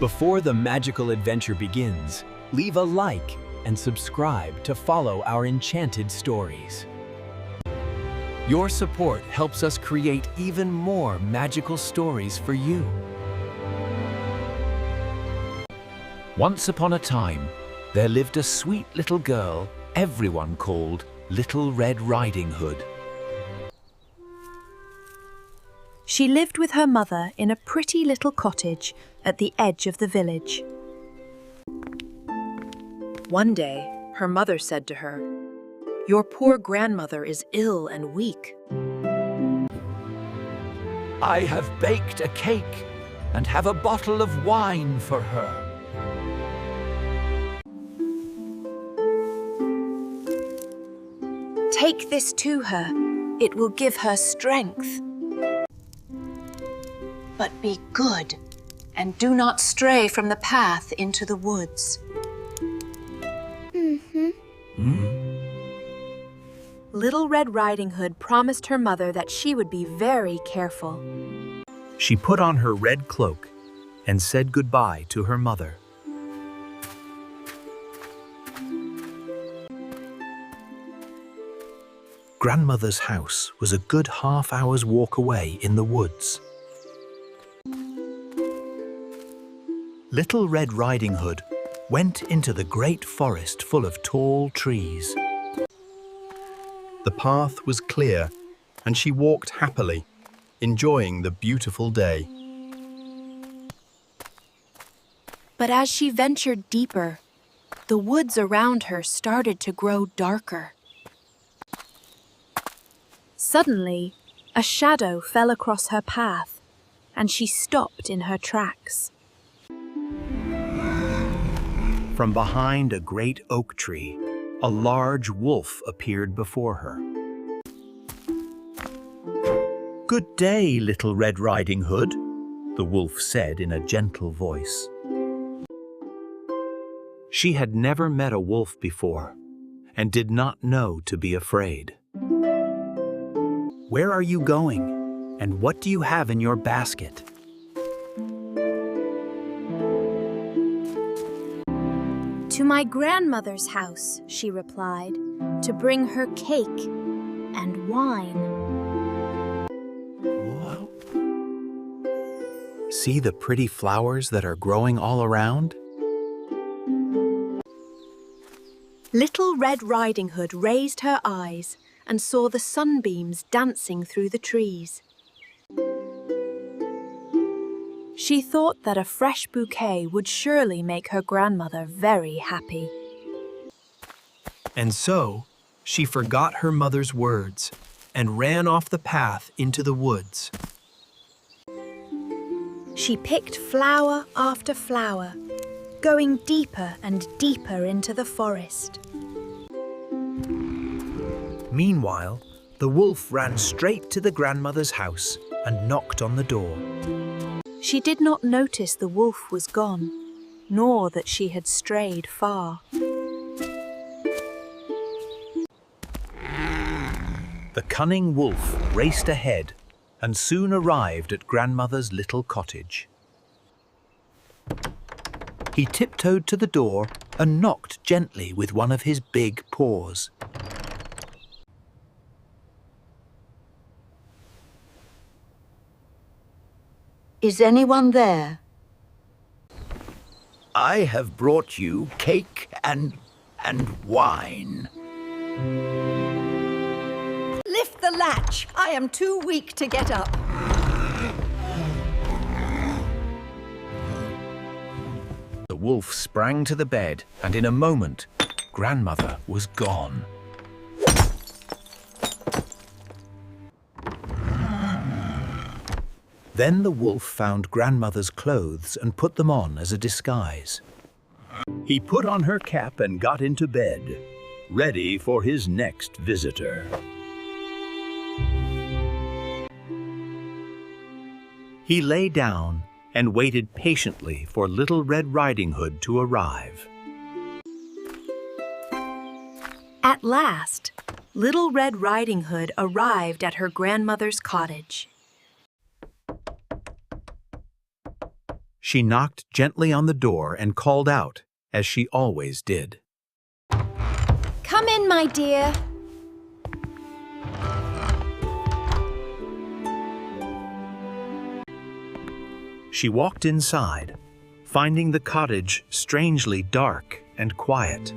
Before the magical adventure begins, leave a like and subscribe to follow our enchanted stories. Your support helps us create even more magical stories for you. Once upon a time, there lived a sweet little girl everyone called Little Red Riding Hood. She lived with her mother in a pretty little cottage at the edge of the village. One day, her mother said to her, "Your poor grandmother is ill and weak." I have baked a cake and have a bottle of wine for her. Take this to her. It will give her strength. But be good and do not stray from the path into the woods. Little Red Riding Hood promised her mother that she would be very careful. She put on her red cloak and said goodbye to her mother. Grandmother's house was a good half-hour's walk away in the woods. Little Red Riding Hood went into the great forest full of tall trees. The path was clear, and she walked happily, enjoying the beautiful day. But as she ventured deeper, the woods around her started to grow darker. Suddenly, a shadow fell across her path, and she stopped in her tracks. From behind a great oak tree, a large wolf appeared before her. "Good day, Little Red Riding Hood," the wolf said in a gentle voice. She had never met a wolf before and did not know to be afraid. "Where are you going, and what do you have in your basket?" "To my grandmother's house," she replied, "to bring her cake and wine." Whoa. See the pretty flowers that are growing all around? Little Red Riding Hood raised her eyes and saw the sunbeams dancing through the trees. She thought that a fresh bouquet would surely make her grandmother very happy. And so, she forgot her mother's words and ran off the path into the woods. She picked flower after flower, going deeper and deeper into the forest. Meanwhile, the wolf ran straight to the grandmother's house and knocked on the door. She did not notice the wolf was gone, nor that she had strayed far. The cunning wolf raced ahead and soon arrived at grandmother's little cottage. He tiptoed to the door and knocked gently with one of his big paws. Is anyone there? I have brought you cake and wine. Lift the latch. I am too weak to get up. The wolf sprang to the bed, and in a moment, grandmother was gone. Then the wolf found grandmother's clothes and put them on as a disguise. He put on her cap and got into bed, ready for his next visitor. He lay down and waited patiently for Little Red Riding Hood to arrive. At last, Little Red Riding Hood arrived at her grandmother's cottage. She knocked gently on the door and called out, as she always did. Come in, my dear. She walked inside, finding the cottage strangely dark and quiet.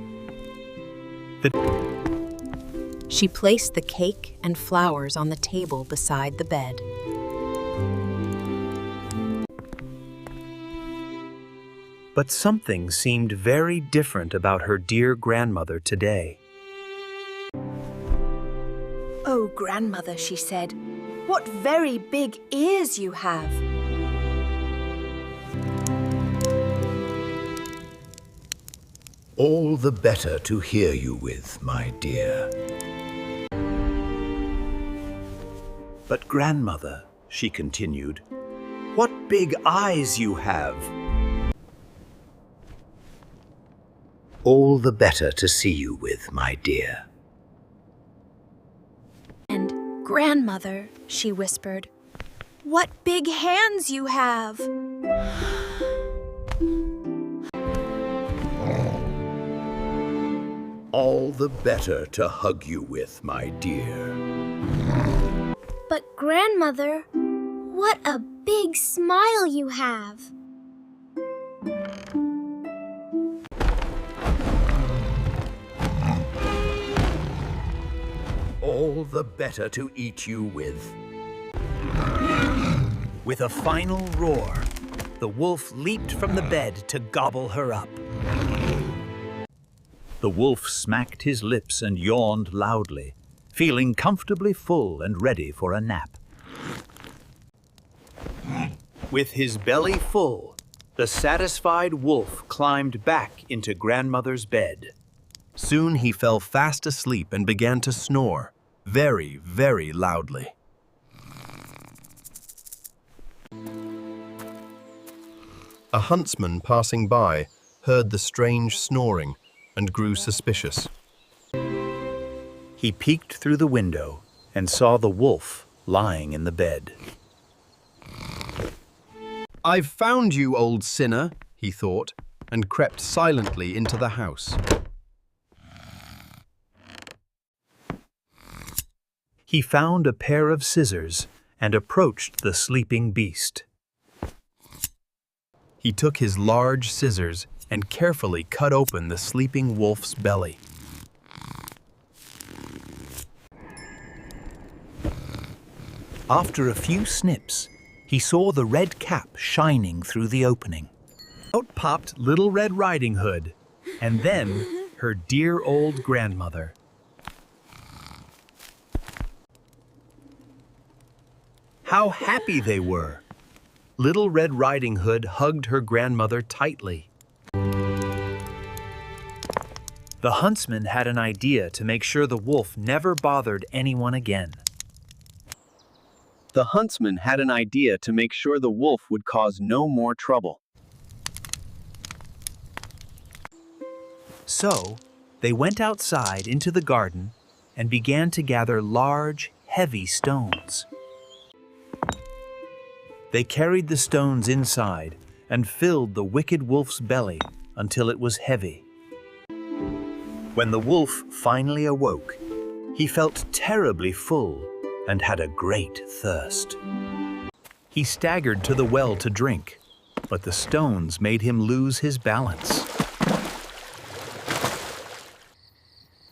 She placed the cake and flowers on the table beside the bed. But something seemed very different about her dear grandmother today. Oh, grandmother, she said, what very big ears you have. All the better to hear you with, my dear. But grandmother, she continued, what big eyes you have. All the better to see you with, my dear. And grandmother, she whispered, what big hands you have. All the better to hug you with, my dear. But grandmother, what a big smile you have. All the better to eat you with. With a final roar, the wolf leaped from the bed to gobble her up. The wolf smacked his lips and yawned loudly, feeling comfortably full and ready for a nap. With his belly full, the satisfied wolf climbed back into grandmother's bed. Soon he fell fast asleep and began to snore, very, very loudly. A huntsman passing by heard the strange snoring and grew suspicious. He peeked through the window and saw the wolf lying in the bed. "I've found you, old sinner," he thought, and crept silently into the house. He found a pair of scissors and approached the sleeping beast. He took his large scissors and carefully cut open the sleeping wolf's belly. After a few snips, he saw the red cap shining through the opening. Out popped Little Red Riding Hood, and then her dear old grandmother. How happy they were! Little Red Riding Hood hugged her grandmother tightly. The huntsman had an idea to make sure the wolf never bothered anyone again. The huntsman had an idea to make sure the wolf would cause no more trouble. So, they went outside into the garden and began to gather large, heavy stones. They carried the stones inside and filled the wicked wolf's belly until it was heavy. When the wolf finally awoke, he felt terribly full and had a great thirst. He staggered to the well to drink, but the stones made him lose his balance.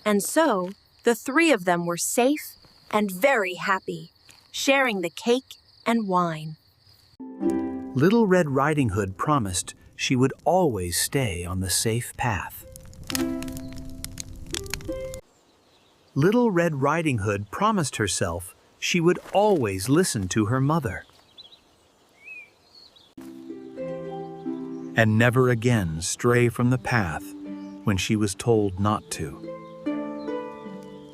And so, the three of them were safe and very happy, sharing the cake and wine. Little Red Riding Hood promised she would always stay on the safe path. Little Red Riding Hood promised herself she would always listen to her mother and never again stray from the path when she was told not to.